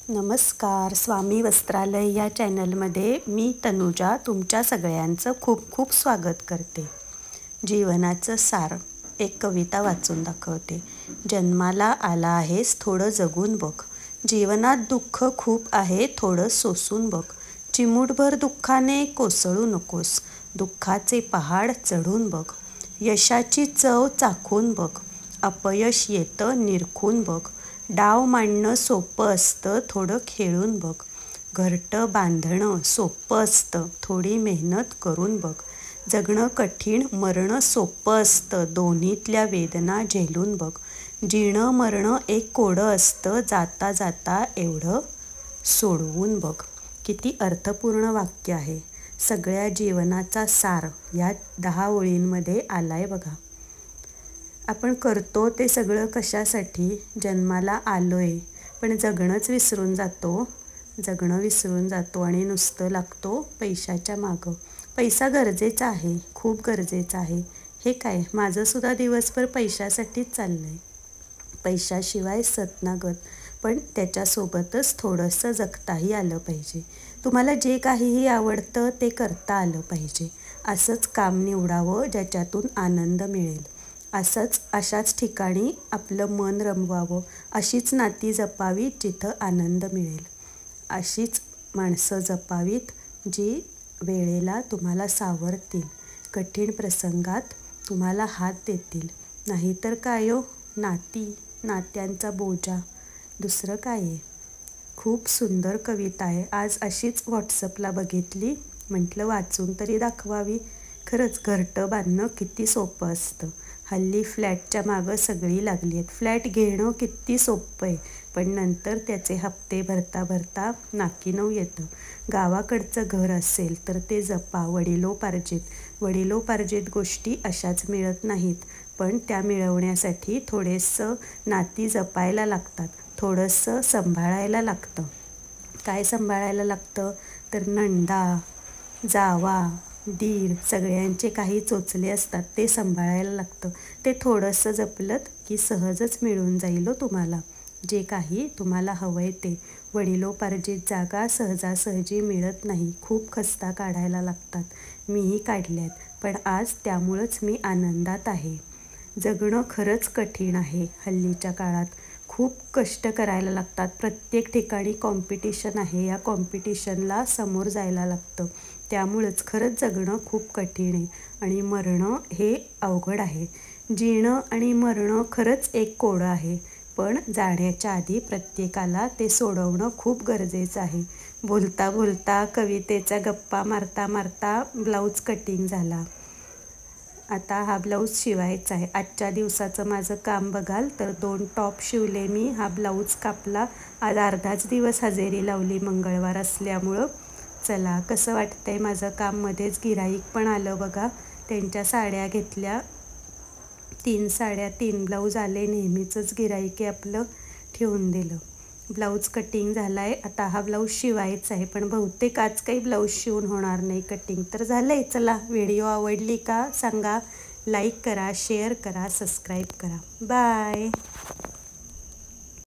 नमस्कार. स्वामी वस्त्रालय या चॅनलमध्ये मी तनुजा तुमच्या सगळ्यांचं खूप खूप स्वागत करते. जीवनाचं सार एक कविता वाचून दाखवते. जन्माला आला आहेस थोडं जगून बघ. जीवनात दुःख खूप आहे थोडं सोसून बघ. चिमूटभर दुःखाने कोसळू नकोस. दुःखाचे पहाड चढून बघ. यशाची चव चाखून बघ. अपयश येतं निरखून बघ. डाव मांडणं सोपं असतं थोडं खेळून बघ. घरटं बांधणं सोपं असतं थोडी मेहनत करून बघ. जगणं कठीण मरणं सोपं असतं दोन्हीतल्या वेदना झेलून बघ. जीणं मरणं एक कोडं असतं जाता जाता एवढं सोडवून बघ. किती अर्थपूर्ण वाक्य आहे. सगळ्या जीवनाचा सार या 10 ओळींमध्ये आलाय बघा. आपण करतो ते सगळं कशासाठी? जन्माला आलोय पण जगणंच विसरून जातो. जगणं विसरून जातो आणि नुसतं लागतो पैशाच्या मागं. पैसा गरजेचा आहे, खूप गरजेचा आहे. हे काय माझंसुद्धा दिवसभर पैशासाठीच चाललं आहे. पैशाशिवाय सतनागत. पण त्याच्यासोबतच थोडंसं जगताही आलं पाहिजे. तुम्हाला जे काहीही आवडतं ते करता आलं पाहिजे. असंच काम निवडावं ज्याच्यातून आनंद मिळेल. अशाच ठिकाणी आपलं मन रमवावं. अशीच नाती जपावीत जिथं आनंद मिळेल. अशीच माणसं जपावीत जी वेळेला तुम्हाला सावरतील. कठीण प्रसंगात तुम्हाला हात देतील. नाहीतर काय हो, नात्यांचा बोजा. दुसरं काय आहे? खूप सुंदर कविता आहे. आज अशीच व्हॉट्सअपला बघितली. म्हटलं वाचून तरी दाखवावी. खरंच घरटं बांधणं किती सोपं असतं. हल्ली फ्लॅटच्या मागं सगळी लागली आहेत. फ्लॅट घेणं किती सोपं आहे पण नंतर त्याचे हप्ते भरता भरता नाकीनऊ येतं. गावाकडचं घर असेल तर ते जपा. वडिलोपार्जित गोष्टी अशाच मिळत नाहीत. पण त्या मिळवण्यासाठी थोडेसं नाती जपायला लागतात. थोडंसं सांभाळायला लागतं. काय सांभाळायला लागतं? तर नंदा, जावा, दीर सगळ्यांचे काही चोचले असतात ते सांभाळायला लागतं. ते थोडंसं जपलत की सहजच मिळून जाईल हो तुम्हाला. जे काही तुम्हाला हवं आहे ते. वडिलोपार्जित जागा सहजासहजी मिळत नाही. खूप खस्ता काढायला लागतात. मीही काढल्यात. पण आज त्यामुळंच मी आनंदात आहे. जगणं खरंच कठीण आहे हल्लीच्या काळात. खूप कष्ट करायला लागतात. प्रत्येक ठिकाणी कॉम्पिटिशन आहे. या कॉम्पिटिशनला समोर जायला लागतं. त्यामुळंच खरंच जगणं खूप कठीण आहे आणि मरणं हे अवघड आहे. जीणं आणि मरणं खरंच एक कोडं आहे. पण जाण्याच्या आधी प्रत्येकाला ते सोडवणं खूप गरजेचं आहे. बोलता बोलता कवितेचा गप्पा मारता मारता ब्लाऊज कटिंग झाला. आता हा ब्लाऊज शिवायचा आहे. आजच्या दिवसाचं माझं काम बघाल तर 2 टॉप शिवले मी. हा ब्लाऊज कापला. आज अर्धाच दिवस हजेरी लावली मंगळवार असल्यामुळं. चला कसं वाटतंय माझं काम. मध्येच गिऱ्हाईक पण आलं बघा. त्यांच्या साड्या घेतल्या. 3 साड्या 3 ब्लाऊज आले. नेहमीचंच गिऱ्हाईक आहे आपलं. ठेवून दिलं. ब्लाऊज कटिंग झाला आहे. आता हा ब्लाऊज शिवायचा आहे पण बहुतेक आज काही ब्लाऊज शिवून होणार नाही. कटिंग तर झालं आहे. चला व्हिडिओ आवडली का सांगा. लाईक करा, शेअर करा, सबस्क्राईब करा. बाय.